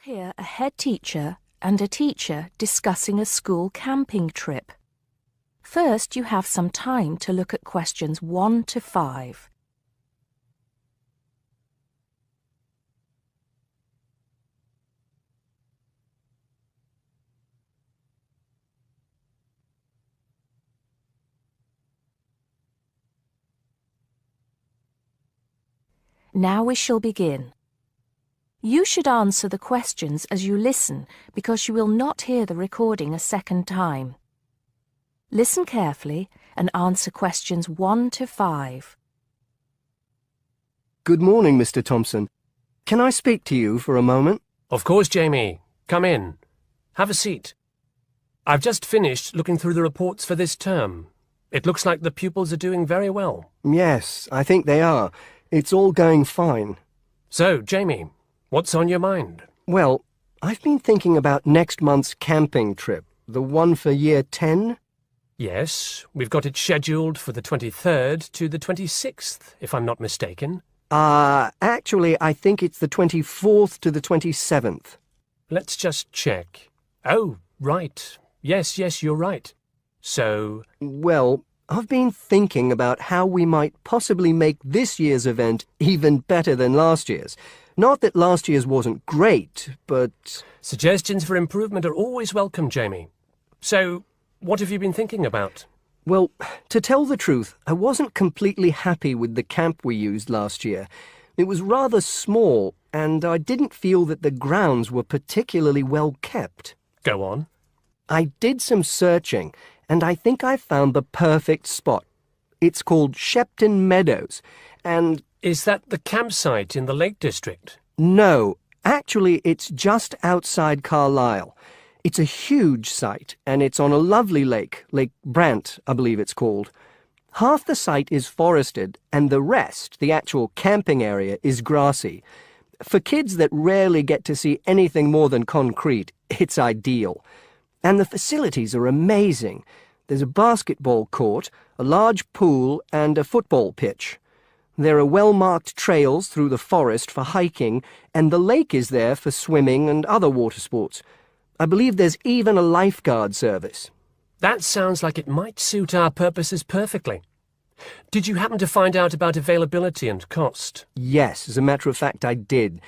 Hear a head teacher and a teacher discussing a school camping trip. First, you have some time to look at questions 1 to 5. Now we shall begin. You should answer the questions as you listen because you will not hear the recording a second time. Listen carefully and answer questions 1 to 5. Good morning, Mr. Thompson. Can I speak to you for a moment? Of course, Jamie. Come in. Have a seat. I've just finished looking through the reports for this term. It looks like the pupils are doing very well. Yes, I think they are. It's all going fine. So, Jamie, what's on your mind? Well, I've been thinking about next month's camping trip, the one for Year 10. Yes, we've got it scheduled for the 23rd to the 26th, if I'm not mistaken. Actually, I think it's the 24th to the 27th. Let's just check. Oh, right. Yes, you're right. So... Well, I've been thinking about how we might possibly make this year's event even better than last year's. Not that last year's wasn't great, but... Suggestions for improvement are always welcome, Jamie. So, what have you been thinking about? Well, to tell the truth, I wasn't completely happy with the camp we used last year. It was rather small, and I didn't feel that the grounds were particularly well kept. Go on. I did some searching, and I think I found the perfect spot. It's called Shepton Meadows, and... Is that the campsite in the Lake District? No, actually it's just outside Carlisle. It's a huge site, and it's on a lovely lake, Lake Brant, I believe it's called. Half the site is forested, and the rest, the actual camping area, is grassy. For kids that rarely get to see anything more than concrete, it's ideal. And the facilities are amazing. There's a basketball court, a large pool, and a football pitch. There are well-marked trails through the forest for hiking, and the lake is there for swimming and other water sports. I believe there's even a lifeguard service. That sounds like it might suit our purposes perfectly. Did you happen to find out about availability and cost? Yes, as a matter of fact, I did.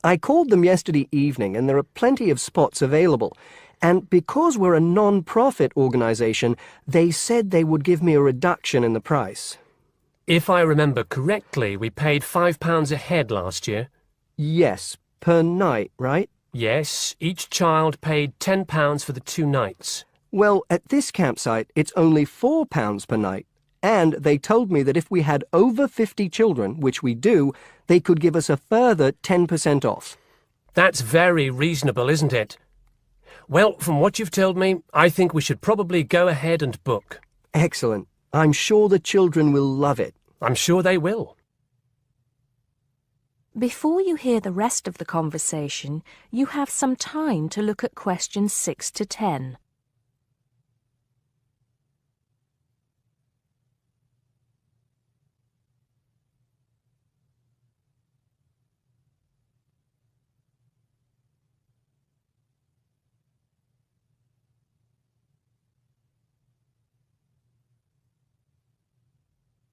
I called them yesterday evening, and there are plenty of spots available. And because we're a non-profit organisation, they said they would give me a reduction in the price. If I remember correctly, we paid £5 a head last year. Yes, per night, right? Yes, each child paid £10 for the 2 nights. Well, at this campsite, it's only £4 per night. And they told me that if we had over 50 children, which we do, they could give us a further 10% off. That's very reasonable, isn't it? Well, from what you've told me, I think we should probably go ahead and book. Excellent. I'm sure the children will love it. I'm sure they will. Before you hear the rest of the conversation, you have some time to look at questions 6 to 10.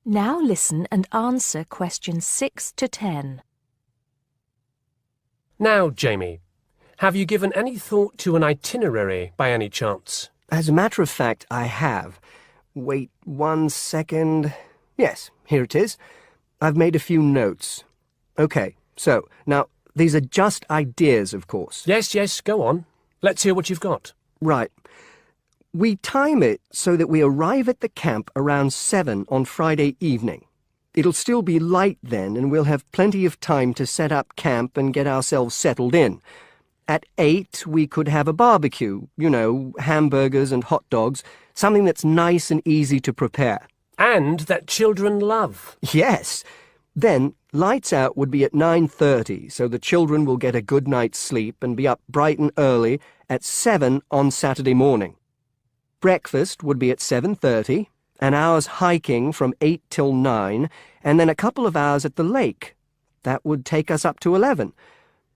Now listen and answer questions 6 to 10. Now, Jamie, have you given any thought to an itinerary by any chance? As a matter of fact, I have. Wait 1 second. Yes, here it is. I've made a few notes. Okay, so, now, these are just ideas, of course. Yes, go on. Let's hear what you've got. Right. We time it so that we arrive at the camp around 7 on Friday evening. It'll still be light then, and we'll have plenty of time to set up camp and get ourselves settled in. At 8, we could have a barbecue, hamburgers and hot dogs, something that's nice and easy to prepare. And that children love. Yes. Then, lights out would be at 9:30, so the children will get a good night's sleep and be up bright and early at 7 on Saturday morning. Breakfast would be at 7:30, an hour's hiking from 8 till 9, and then a couple of hours at the lake. That would take us up to 11.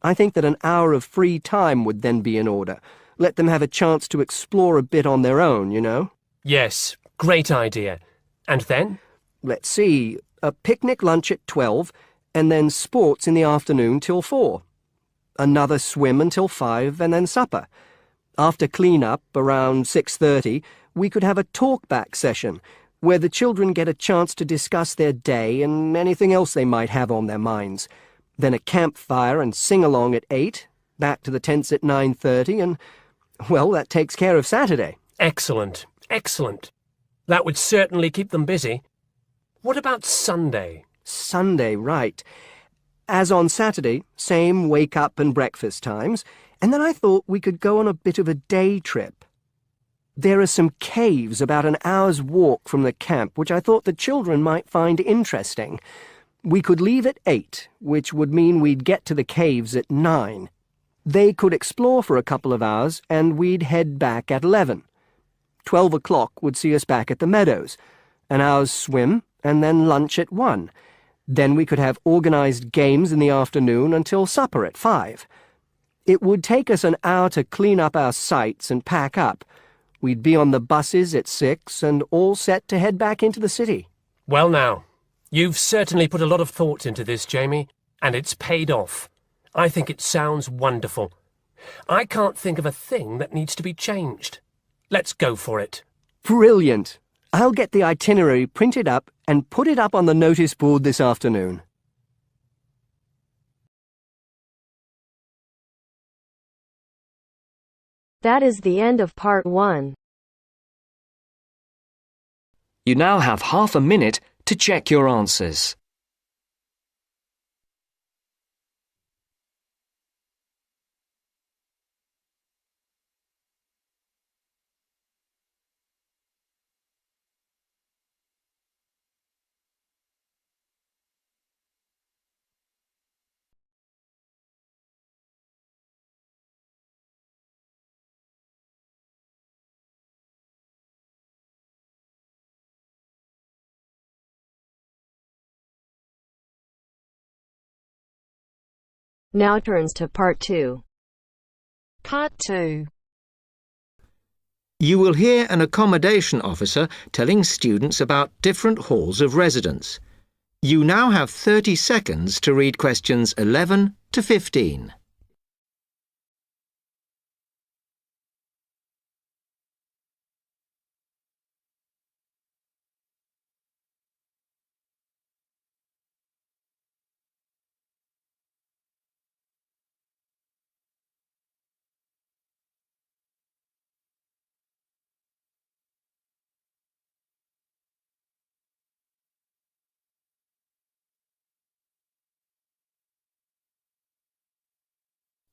I think that an hour of free time would then be in order. Let them have a chance to explore a bit on their own, you know? Yes, great idea. And then? Let's see, a picnic lunch at 12, and then sports in the afternoon till 4. Another swim until 5, and then supper. After clean-up, around 6:30, we could have a talk-back session, where the children get a chance to discuss their day and anything else they might have on their minds. Then a campfire and sing-along at 8, back to the tents at 9:30, and, well, that takes care of Saturday. Excellent, excellent. That would certainly keep them busy. What about Sunday? Sunday, right. As on Saturday, same wake-up and breakfast times, and then I thought we could go on a bit of a day trip. There are some caves about an hour's walk from the camp, which I thought the children might find interesting. We could leave at 8, which would mean we'd get to the caves at 9. They could explore for a couple of hours, and we'd head back at 11. 12 o'clock would see us back at the meadows. An hour's swim, and then lunch at 1. Then we could have organised games in the afternoon until supper at 5. It would take us an hour to clean up our sites and pack up. We'd be on the buses at 6 and all set to head back into the city. Well now, you've certainly put a lot of thought into this, Jamie, and it's paid off. I think it sounds wonderful. I can't think of a thing that needs to be changed. Let's go for it. Brilliant! I'll get the itinerary printed up and put it up on the notice board this afternoon. That is the end of part 1. You now have half a minute to check your answers. Now turns to part 2. Part 2. You will hear an accommodation officer telling students about different halls of residence. You now have 30 seconds to read questions 11 to 15.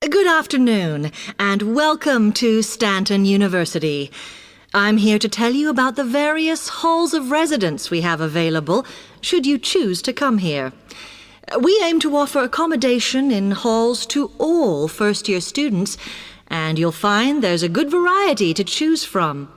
Good afternoon, and welcome to Stanton University. I'm here to tell you about the various halls of residence we have available, should you choose to come here. We aim to offer accommodation in halls to all first-year students, and you'll find there's a good variety to choose from.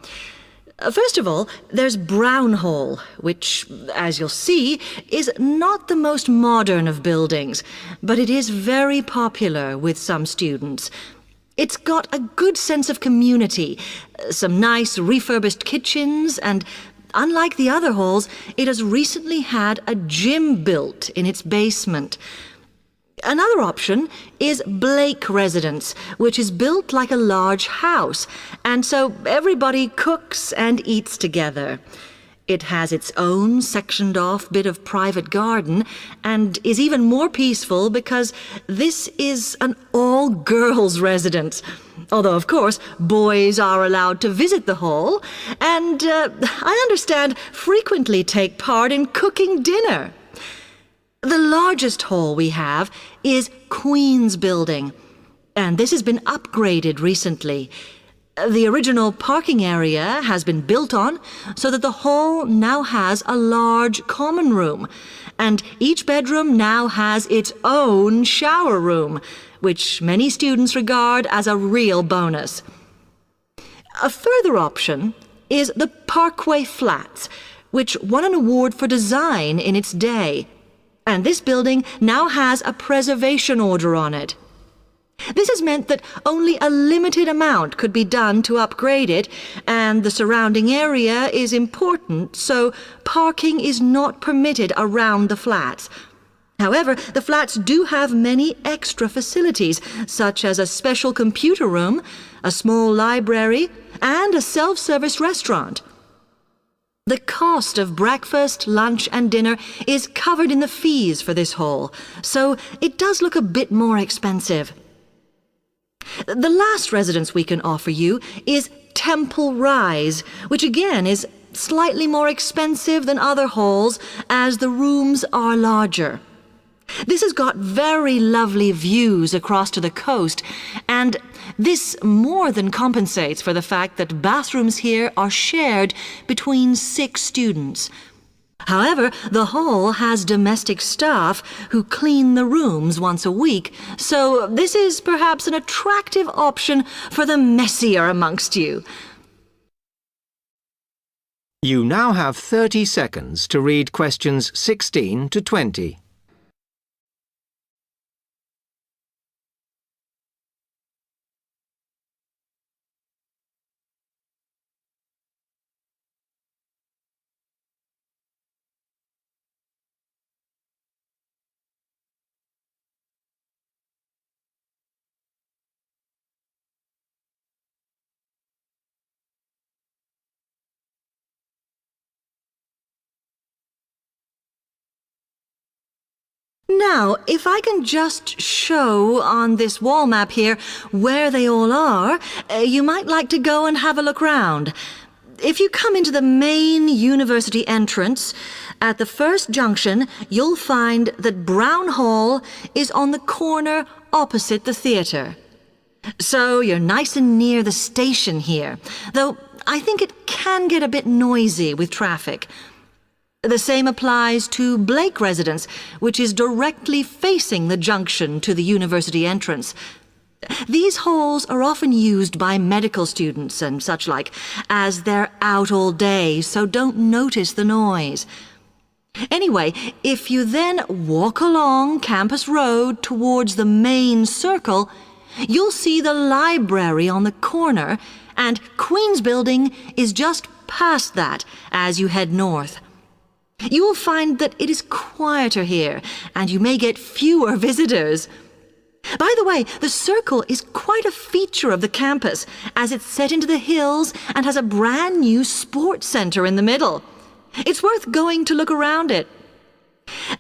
First of all, there's Brown Hall, which, as you'll see, is not the most modern of buildings, but it is very popular with some students. It's got a good sense of community, some nice refurbished kitchens, and unlike the other halls, it has recently had a gym built in its basement. Another option is Blake Residence, which is built like a large house, and so everybody cooks and eats together. It has its own sectioned-off bit of private garden and is even more peaceful because this is an all-girls residence. Although, of course, boys are allowed to visit the hall and, I understand, frequently take part in cooking dinner. The largest hall we have is Queen's Building, and this has been upgraded recently. The original parking area has been built on so that the hall now has a large common room, and each bedroom now has its own shower room, which many students regard as a real bonus. A further option is the Parkway Flats, which won an award for design in its day. And this building now has a preservation order on it. This has meant that only a limited amount could be done to upgrade it, and the surrounding area is important, so parking is not permitted around the flats. However, the flats do have many extra facilities, such as a special computer room, a small library, and a self-service restaurant. The cost of breakfast, lunch, and dinner is covered in the fees for this hall, so it does look a bit more expensive. The last residence we can offer you is Temple Rise, which again is slightly more expensive than other halls as the rooms are larger. This has got very lovely views across to the coast, and this more than compensates for the fact that bathrooms here are shared between 6 students. However, the hall has domestic staff who clean the rooms once a week, so this is perhaps an attractive option for the messier amongst you. You now have 30 seconds to read questions 16 to 20. Now, if I can just show on this wall map here where they all are, you might like to go and have a look round. If you come into the main university entrance, at the first junction, you'll find that Brown Hall is on the corner opposite the theatre. So you're nice and near the station here, though I think it can get a bit noisy with traffic. The same applies to Blake Residence, which is directly facing the junction to the university entrance. These halls are often used by medical students and such like, as they're out all day, so don't notice the noise. Anyway, if you then walk along Campus Road towards the main circle, you'll see the library on the corner, and Queen's Building is just past that as you head north. You will find that it is quieter here, and you may get fewer visitors. By the way, the circle is quite a feature of the campus, as it's set into the hills and has a brand new sports center in the middle. It's worth going to look around it.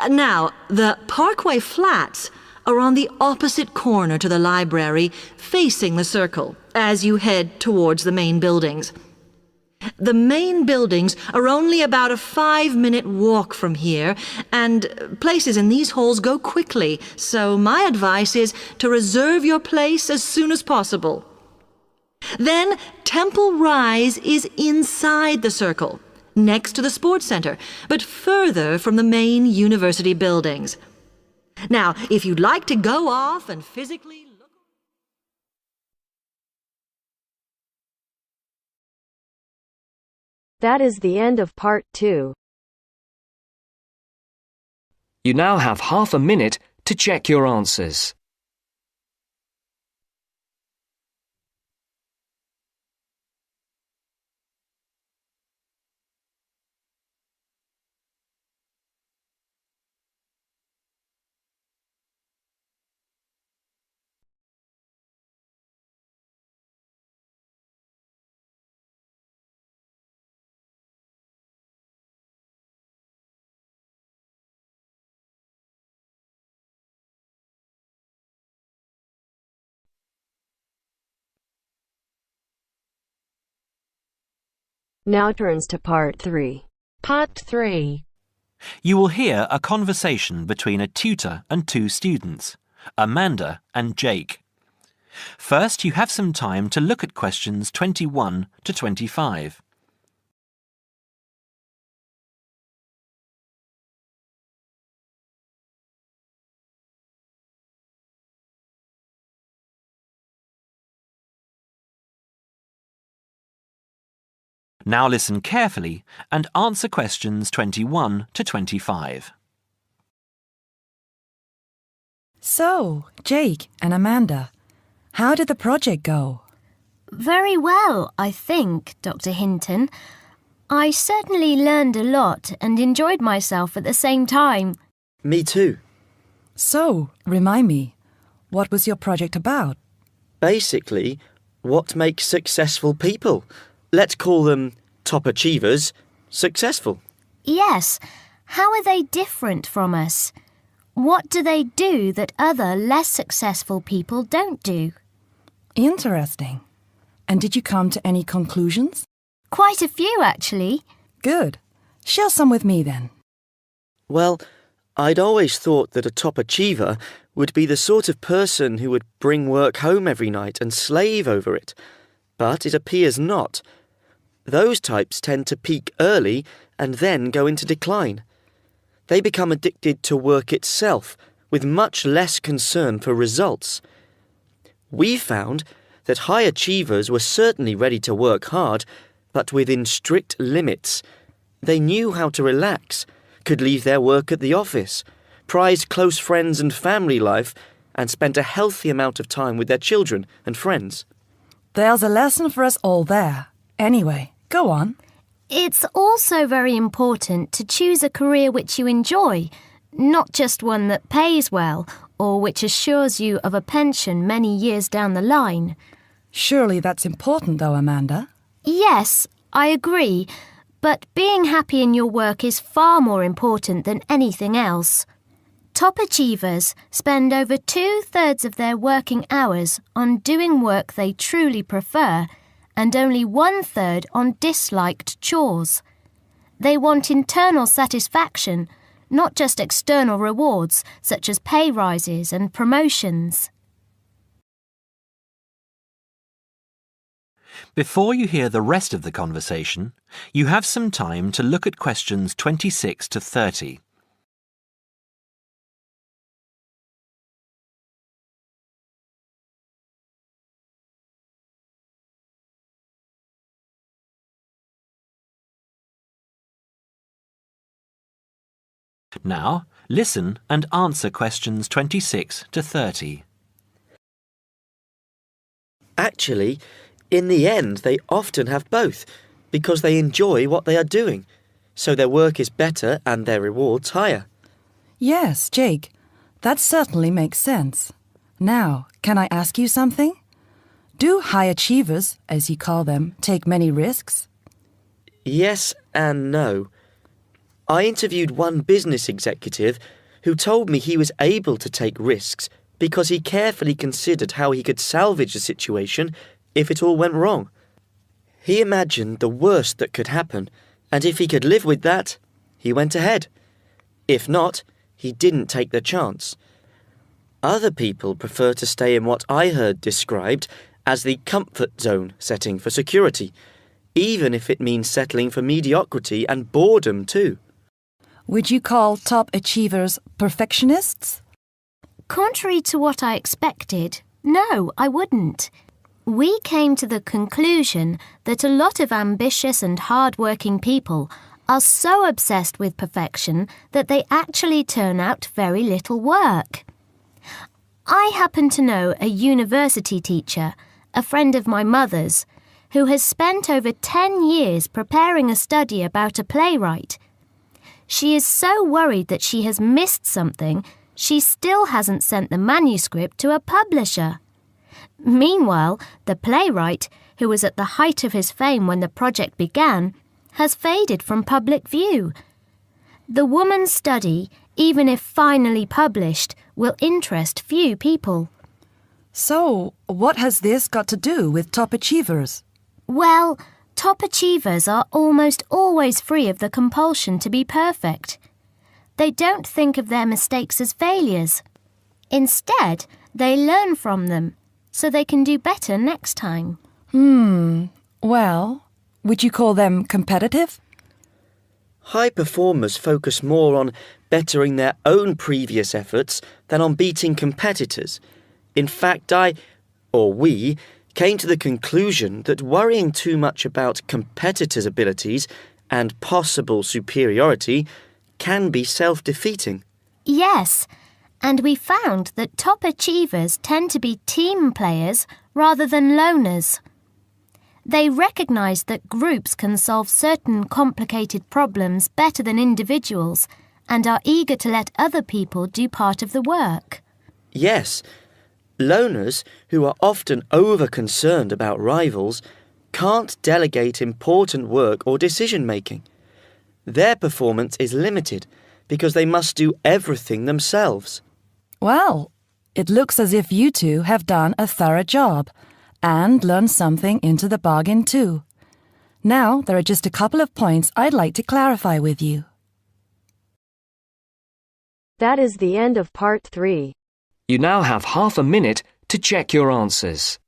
Now, the Parkway Flats are on the opposite corner to the library, facing the circle, as you head towards the main buildings. The main buildings are only about a 5-minute walk from here, and places in these halls go quickly, so my advice is to reserve your place as soon as possible. Then Temple Rise is inside the circle, next to the sports center, but further from the main university buildings. Now, if you'd like to go off and physically look... That is the end of part 2. You now have half a minute to check your answers. Now turns to part 3. Part 3. You will hear a conversation between a tutor and 2 students, Amanda and Jake. First, you have some time to look at questions 21 to 25. Now listen carefully and answer questions 21 to 25. So, Jake and Amanda, How did the project go? Very well, I think, Dr. Hinton. I certainly learned a lot and enjoyed myself at the same time. Me too. So, remind me, what was your project about? Basically, what makes successful people? Let's call them top achievers successful. Yes. How are they different from us? What do they do that other less successful people don't do? Interesting. And did you come to any conclusions? Quite a few, actually. Good. Share some with me then. Well, I'd always thought that a top achiever would be the sort of person who would bring work home every night and slave over it. But it appears not. Those types tend to peak early and then go into decline. They become addicted to work itself, with much less concern for results. We found that high achievers were certainly ready to work hard, but within strict limits. They knew how to relax, could leave their work at the office, prized close friends and family life, and spent a healthy amount of time with their children and friends. There's a lesson for us all there. Anyway, go on. It's also very important to choose a career which you enjoy, not just one that pays well or which assures you of a pension many years down the line. Surely that's important though, Amanda. Yes, I agree, but being happy in your work is far more important than anything else. Top achievers spend over 2/3 of their working hours on doing work they truly prefer and only 1/3 on disliked chores. They want internal satisfaction, not just external rewards such as pay rises and promotions. Before you hear the rest of the conversation, you have some time to look at questions 26 to 30. Now, listen and answer questions 26 to 30. Actually, in the end, they often have both, because they enjoy what they are doing, so their work is better and their rewards higher. Yes, Jake, that certainly makes sense. Now, can I ask you something? Do high achievers, as you call them, take many risks? Yes and no. I interviewed one business executive who told me he was able to take risks because he carefully considered how he could salvage the situation if it all went wrong. He imagined the worst that could happen, and if he could live with that, he went ahead. If not, he didn't take the chance. Other people prefer to stay in what I heard described as the comfort zone setting for security, even if it means settling for mediocrity and boredom too. Would you call top achievers perfectionists? Contrary to what I expected, no, I wouldn't. We came to the conclusion that a lot of ambitious and hard-working people are so obsessed with perfection that they actually turn out very little work. I happen to know a university teacher, a friend of my mother's, who has spent over 10 years preparing a study about a playwright. She is so worried that she has missed something, she still hasn't sent the manuscript to a publisher. Meanwhile, the playwright, who was at the height of his fame when the project began, has faded from public view. The woman's study, even if finally published, will interest few people. So, what has this got to do with top achievers? Well, top achievers are almost always free of the compulsion to be perfect. They don't think of their mistakes as failures. Instead, they learn from them, so they can do better next time. Well, would you call them competitive? High performers focus more on bettering their own previous efforts than on beating competitors. In fact, we, came to the conclusion that worrying too much about competitors' abilities and possible superiority can be self-defeating. Yes, and we found that top achievers tend to be team players rather than loners. They recognise that groups can solve certain complicated problems better than individuals and are eager to let other people do part of the work. Yes, loners, who are often over-concerned about rivals, can't delegate important work or decision-making. Their performance is limited because they must do everything themselves. Well, it looks as if you two have done a thorough job and learned something into the bargain too. Now there are just a couple of points I'd like to clarify with you. That is the end of part 3. You now have half a minute to check your answers.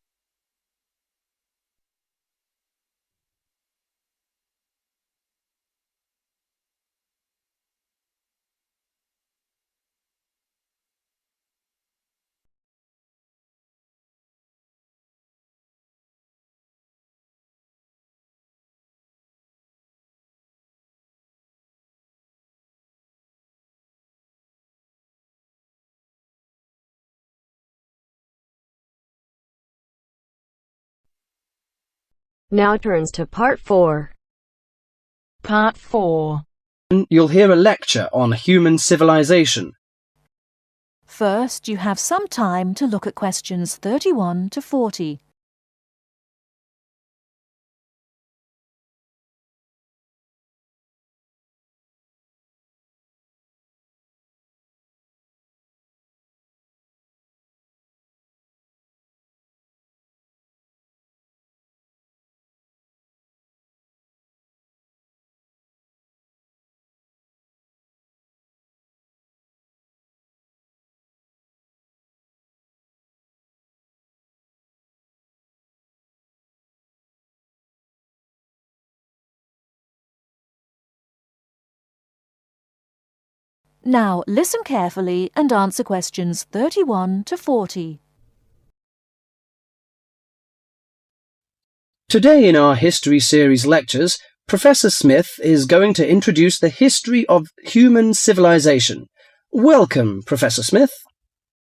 Now turns to part 4. Part 4. You'll hear a lecture on human civilization. First, you have some time to look at questions 31 to 40. Now listen carefully and answer questions 31 to 40. Today in our History Series lectures, Professor Smith is going to introduce the history of human civilization. Welcome, Professor Smith.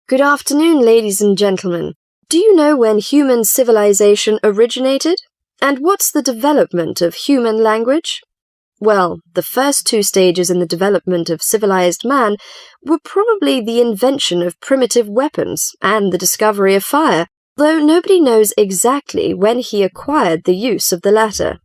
Good afternoon, ladies and gentlemen. Do you know when human civilization originated? And what's the development of human language? Well, the first 2 stages in the development of civilized man were probably the invention of primitive weapons and the discovery of fire, though nobody knows exactly when he acquired the use of the latter.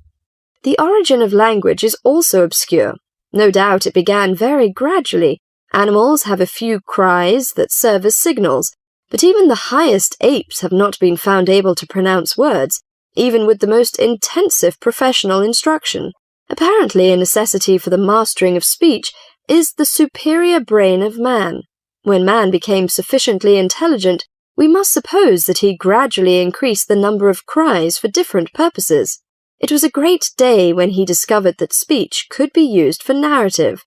The origin of language is also obscure. No doubt it began very gradually. Animals have a few cries that serve as signals, but even the highest apes have not been found able to pronounce words, even with the most intensive professional instruction. Apparently, a necessity for the mastering of speech is the superior brain of man. When man became sufficiently intelligent, we must suppose that he gradually increased the number of cries for different purposes. It was a great day when he discovered that speech could be used for narrative.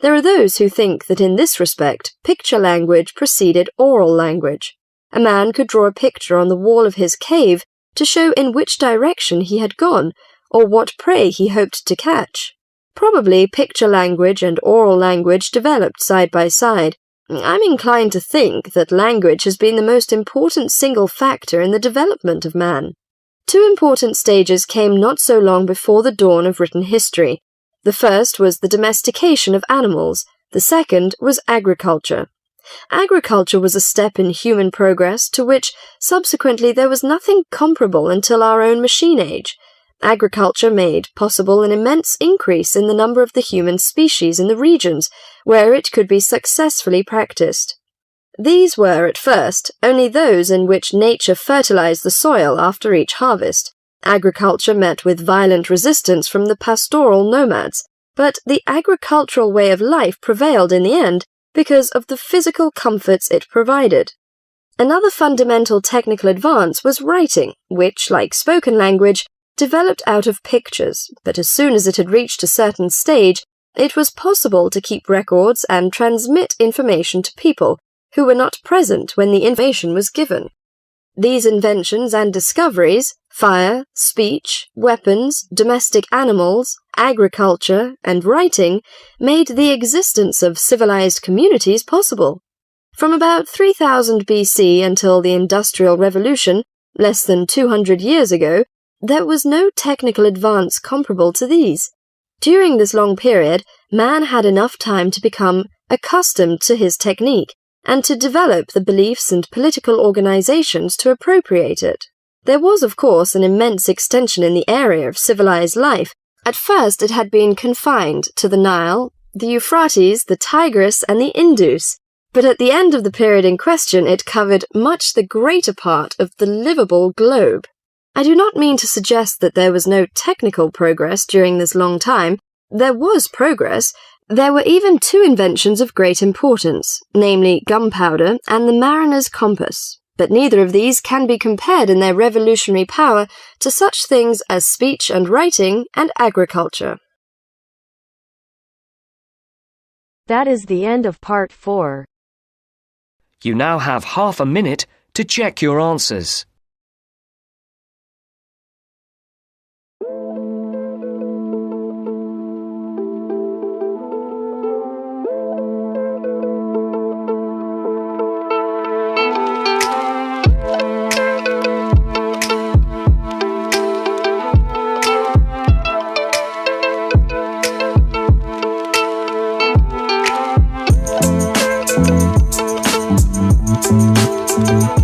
There are those who think that in this respect, picture language preceded oral language. A man could draw a picture on the wall of his cave to show in which direction he had gone, or what prey he hoped to catch. Probably picture language and oral language developed side by side. I'm inclined to think that language has been the most important single factor in the development of man. 2 important stages came not so long before the dawn of written history. The first was the domestication of animals. The second was agriculture. Agriculture was a step in human progress to which, subsequently, there was nothing comparable until our own machine age. Agriculture made possible an immense increase in the number of the human species in the regions where it could be successfully practiced. These were, at first, only those in which nature fertilized the soil after each harvest. Agriculture met with violent resistance from the pastoral nomads, but the agricultural way of life prevailed in the end because of the physical comforts it provided. Another fundamental technical advance was writing, which, like spoken language, developed out of pictures, but as soon as it had reached a certain stage, it was possible to keep records and transmit information to people who were not present when the information was given. These inventions and discoveries, fire, speech, weapons, domestic animals, agriculture, and writing, made the existence of civilized communities possible. From about 3000 BC until the Industrial Revolution, less than 200 years ago, there was no technical advance comparable to these. During this long period, man had enough time to become accustomed to his technique and to develop the beliefs and political organizations to appropriate it. There was, of course, an immense extension in the area of civilized life. At first it had been confined to the Nile, the Euphrates, the Tigris, and the Indus, but at the end of the period in question it covered much the greater part of the livable globe. I do not mean to suggest that there was no technical progress during this long time. There was progress. There were even two inventions of great importance, namely gunpowder and the mariner's compass. But neither of these can be compared in their revolutionary power to such things as speech and writing and agriculture. That is the end of part 4. You now have half a minute to check your answers. Thank you.